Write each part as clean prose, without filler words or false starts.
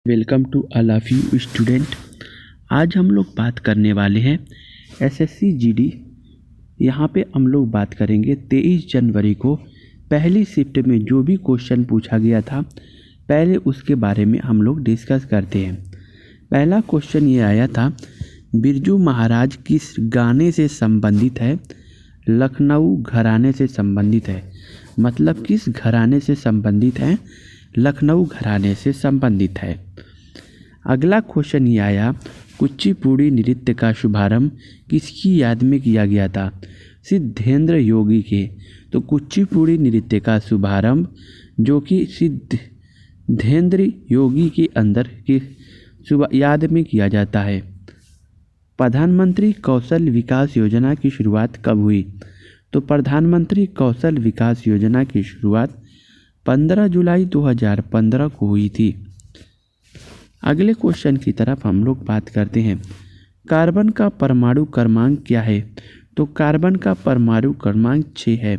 Welcome to all of you student. आज हम लोग बात करने वाले हैं एसएससी जीडी। यहाँ पे हम लोग बात करेंगे 23 जनवरी को पहली शिफ्ट में जो भी क्वेश्चन पूछा गया था, पहले उसके बारे में हम लोग डिस्कस करते हैं। पहला क्वेश्चन ये आया था, बिरजू महाराज किस गाने से संबंधित है? लखनऊ घराने से संबंधित है। मतलब किस घराने से संबंधित है? लखनऊ घराने से संबंधित है। अगला क्वेश्चन ये आया, कुचिपुड़ी नृत्य का शुभारंभ किसकी याद में किया गया था? सिद्धेंद्र योगी के। तो कुचिपुड़ी नृत्य का शुभारंभ जो कि सिद्धेंद्र योगी के अंदर की याद में किया जाता है। प्रधानमंत्री कौशल विकास योजना की शुरुआत कब हुई? तो प्रधानमंत्री कौशल विकास योजना की शुरुआत 15 जुलाई 2015 को हुई थी। अगले क्वेश्चन की तरफ हम लोग बात करते हैं, कार्बन का परमाणु क्रमांक क्या है? तो कार्बन का परमाणु क्रमांक 6 है।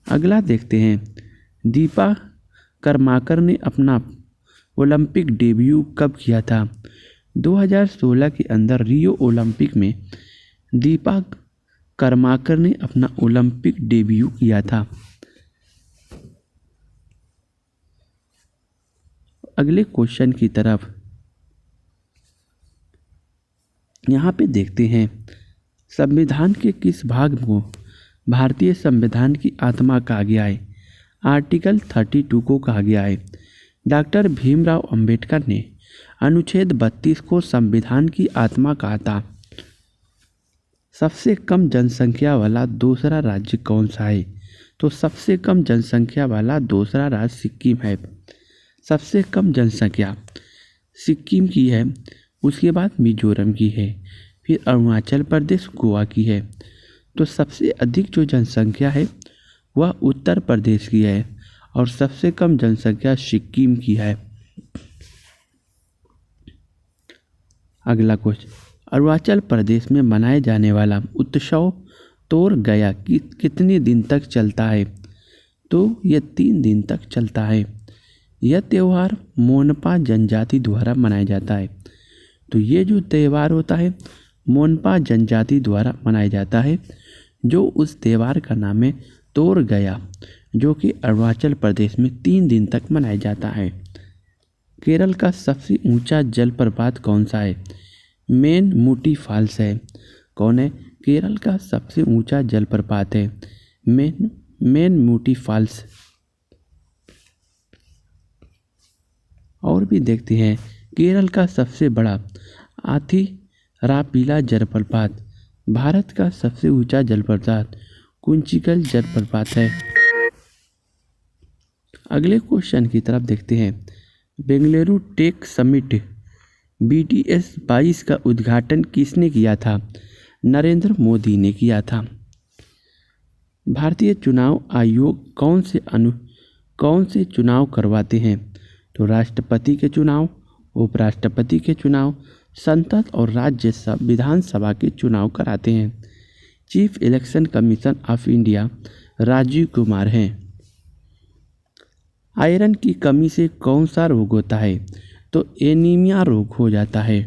अगला देखते हैं, दीपा कर्माकर ने अपना ओलंपिक डेब्यू कब किया था? 2016 के अंदर रियो ओलंपिक में दीपा कर्माकर ने अपना ओलंपिक डेब्यू किया था। अगले क्वेश्चन की तरफ यहाँ पे देखते हैं, संविधान के किस भाग को भारतीय संविधान की आत्मा कहा गया है? आर्टिकल 32 को कहा गया है। डॉक्टर भीमराव अंबेडकर ने अनुच्छेद 32 को संविधान की आत्मा कहा था। सबसे कम जनसंख्या वाला दूसरा राज्य कौन सा है? तो सबसे कम जनसंख्या वाला दूसरा राज्य सिक्किम है। सबसे कम जनसंख्या सिक्किम की है, उसके बाद मिजोरम की है, फिर अरुणाचल प्रदेश, गोवा की है। तो सबसे अधिक जो जनसंख्या है वह उत्तर प्रदेश की है और सबसे कम जनसंख्या सिक्किम की है। अगला क्वेश्चन, अरुणाचल प्रदेश में मनाए जाने वाला उत्सव तोर गया कितने दिन तक चलता है? तो यह 3 दिन तक चलता है। यह त्यौहार मोनपा जनजाति द्वारा मनाया जाता है। तो ये जो त्यौहार होता है मोनपा जनजाति द्वारा मनाया जाता है, जो उस त्यौहार का नाम है तोर गया, जो कि अरुणाचल प्रदेश में 3 दिन तक मनाया जाता है। केरल का सबसे ऊंचा जलप्रपात कौन सा है? मेन मुटी फॉल्स है। कौन है? केरल का सबसे ऊंचा जलप्रपात है मेन मुटी फॉल्स। और भी देखते हैं, केरल का सबसे बड़ा आथिरापिला जलप्रपात, भारत का सबसे ऊंचा जलप्रपात कुंचिकल जलप्रपात है। अगले क्वेश्चन की तरफ देखते हैं, बेंगलुरु टेक समिट BTS 22 का उद्घाटन किसने किया था? नरेंद्र मोदी ने किया था। भारतीय चुनाव आयोग कौन से चुनाव करवाते हैं? तो राष्ट्रपति के चुनाव, उपराष्ट्रपति के चुनाव, संसद और राज्य विधानसभा के चुनाव कराते हैं। Chief election commission of India Rajiv Kumar हैं। आयरन की कमी से कौन सा रोग होता है? तो एनीमिया रोग हो जाता है।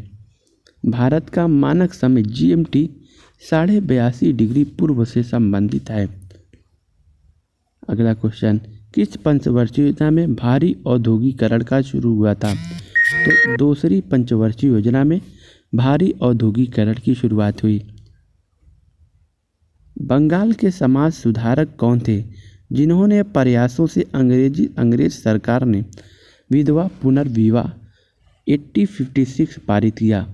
भारत का मानक समय GMT 82.5 डिग्री पूर्व से संबंधित है। अगला क्वेश्चन, किस पंचवर्षीय योजना में भारी औद्योगिकरण का शुरू हुआ था? तो दूसरी पंचवर्षीय योजना में भारी औद्योगिकरण की शुरुआत हुई। बंगाल के समाज सुधारक कौन थे जिन्होंने प्रयासों से अंग्रेज सरकार ने विधवा पुनर्विवाह 1856 पारित किया?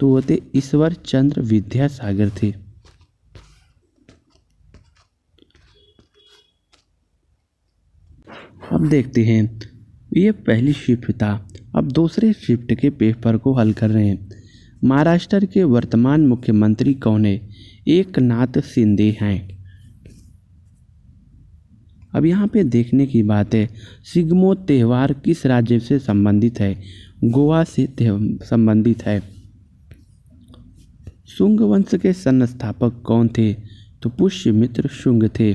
तो वो थे ईश्वर चंद्र विद्यासागर थे। अब देखते हैं, ये पहली शिफ्ट था। अब दूसरे शिफ्ट के पेपर को हल कर रहे हैं। महाराष्ट्र के वर्तमान मुख्यमंत्री कौन है? एकनाथ शिंदे हैं। अब यहाँ पे देखने की बात है, सिग्मो त्यौहार किस राज्य से संबंधित है? गोवा से संबंधित है। शुंग वंश के संस्थापक कौन थे? तो पुष्यमित्र शुंग थे।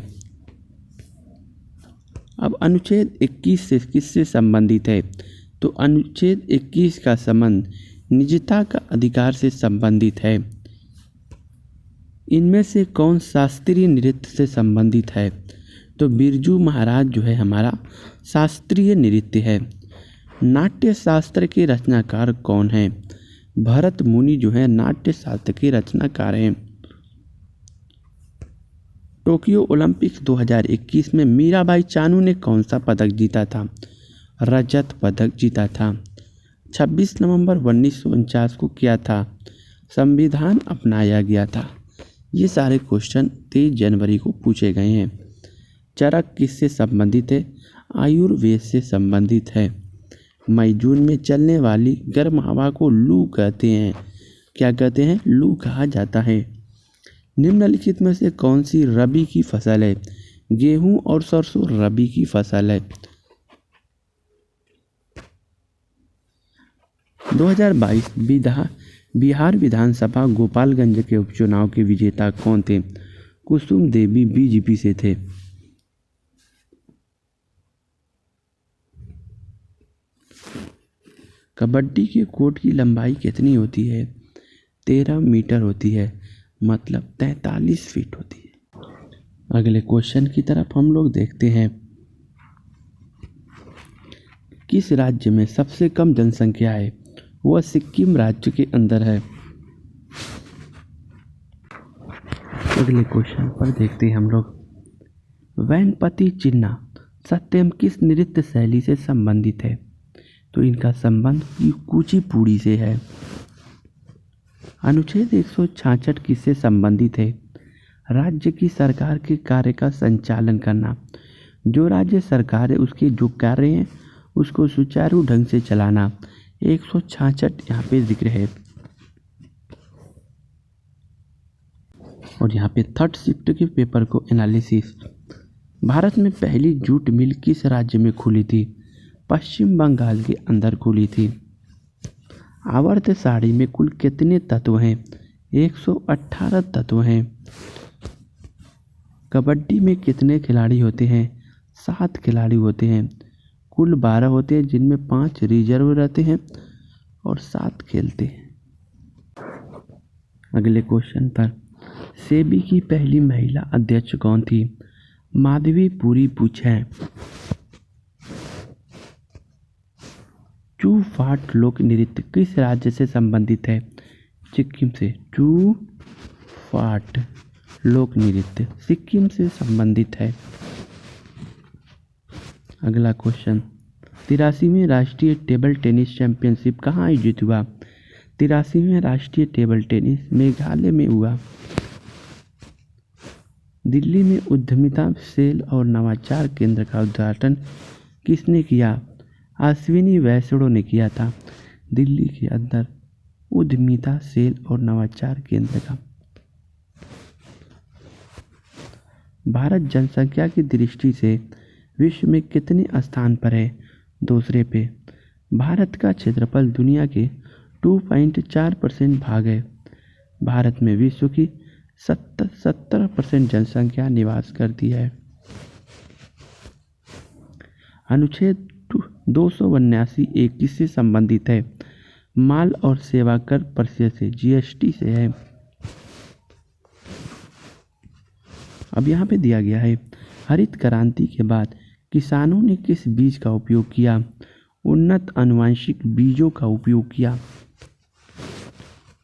अब अनुच्छेद 21 से किससे संबंधित है? तो अनुच्छेद 21 का संबंध निजता का अधिकार से संबंधित है। इनमें से कौन शास्त्रीय नृत्य से संबंधित है? तो बिरजू महाराज जो है हमारा शास्त्रीय नृत्य है। नाट्य शास्त्र के रचनाकार कौन है? भरत मुनि जो है नाट्य शास्त्र के रचनाकार हैं। टोक्यो ओलंपिक्स 2021 में मीराबाई चानू ने कौन सा पदक जीता था? रजत पदक जीता था। 26 नवंबर 1949 को क्या था? संविधान अपनाया गया था। ये सारे क्वेश्चन 23 जनवरी को पूछे गए हैं। चरक किससे संबंधित है? आयुर्वेद से संबंधित है। मई जून में चलने वाली गर्म हवा को लू कहते हैं। क्या कहते हैं? लू कहा जाता है। निम्नलिखित में से कौन सी रबी की फसल है? गेहूं और सरसों रबी की फसल है। 2022 बिहार विधानसभा गोपालगंज के उपचुनाव के विजेता कौन थे? कुसुम देवी बीजेपी से थे। कबड्डी के कोर्ट की लंबाई कितनी होती है? 13 मीटर होती है, मतलब 43 फीट होती है। अगले क्वेश्चन की तरफ हम लोग देखते हैं। किस राज्य में सबसे कम जनसंख्या है? वह सिक्किम राज्य के अंदर है। अगले क्वेश्चन पर देखते हैं हम लोग। वैनपति चिन्ना सत्यम किस नृत्य शैली से संबंधित है? तो इनका संबंध कुचिपुड़ी से है। अनुच्छेद 166 किससे संबंधित है? राज्य की सरकार के कार्य का संचालन करना। जो राज्य सरकार है उसके जो कार्य हैं उसको सुचारू ढंग से चलाना। 166 यहाँ पे जिक्र है। और यहाँ पे थर्ड शिफ्ट के पेपर को एनालिसिस। भारत में पहली जूट मिल किस राज्य में खुली थी? पश्चिम बंगाल के अंदर खुली थी। आवर्त साड़ी में कुल कितने तत्व हैं? 118 तत्व हैं। कबड्डी में कितने खिलाड़ी होते हैं? 7 खिलाड़ी होते हैं। कुल 12 होते हैं जिनमें 5 रिजर्व रहते हैं और 7 खेलते हैं। अगले क्वेश्चन पर सेबी की पहली महिला अध्यक्ष कौन थी? माधवी पुरी पूछे। चू फाट लोक नृत्य किस राज्य से संबंधित है? सिक्किम से। चू फाट लोक नृत्य सिक्किम से संबंधित है। अगला क्वेश्चन 83वें राष्ट्रीय टेबल टेनिस चैंपियनशिप कहाँ आयोजित हुआ? 83वें राष्ट्रीय टेबल टेनिस मेघालय में हुआ। दिल्ली में उद्यमिता सेल और नवाचार केंद्र का उद्घाटन किसने किया? अश्विनी वैष्णव ने किया था। दिल्ली के अंदर उद्यमिता सेल और नवाचार केंद्र का। भारत जनसंख्या की दृष्टि से विश्व में कितने स्थान पर है? दूसरे पे। भारत का क्षेत्रफल दुनिया के 2.4% भाग है। भारत में विश्व की 70% जनसंख्या निवास करती है। अनुच्छेद 279 किससे संबंधित है? माल और सेवा कर परिषद से, जीएसटी से है। अब यहाँ पे दिया गया है हरित क्रांति के बाद किसानों ने किस बीज का उपयोग किया? उन्नत आनुवंशिक बीजों का उपयोग किया।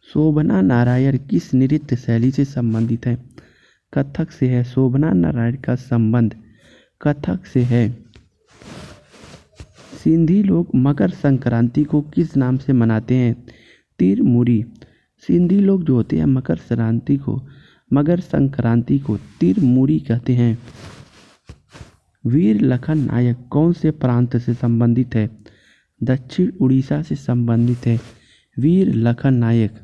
शोभना नारायण किस नृत्य शैली से संबंधित है? कथक से है। शोभना नारायण का संबंध कथक से है। सिंधी लोग मकर संक्रांति को किस नाम से मनाते हैं? तिरमुरी। सिंधी लोग जो होते हैं मकर संक्रांति को तिरमुरी कहते हैं। वीर लखन नायक कौन से प्रांत से संबंधित है? दक्षिण उड़ीसा से संबंधित है। वीर लखन नायक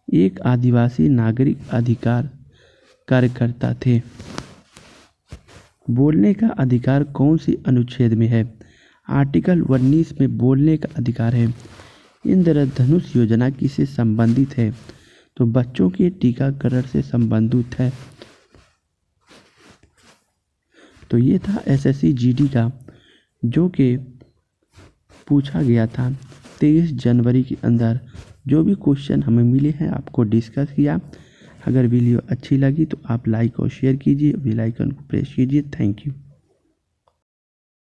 एक आदिवासी नागरिक अधिकार कार्यकर्ता थे। बोलने का अधिकार कौन सी अनुच्छेद में है? आर्टिकल 19 में बोलने का अधिकार है। इंद्रधनुष योजना किससे संबंधित है? तो बच्चों के टीकाकरण से संबंधित है। तो ये था एसएससी जीडी का, जो कि पूछा गया था। 23 जनवरी के अंदर जो भी क्वेश्चन हमें मिले हैं आपको डिस्कस किया। अगर वीडियो अच्छी लगी तो आप लाइक और शेयर कीजिए, बेल आइकन को प्रेस कीजिए। Thank you.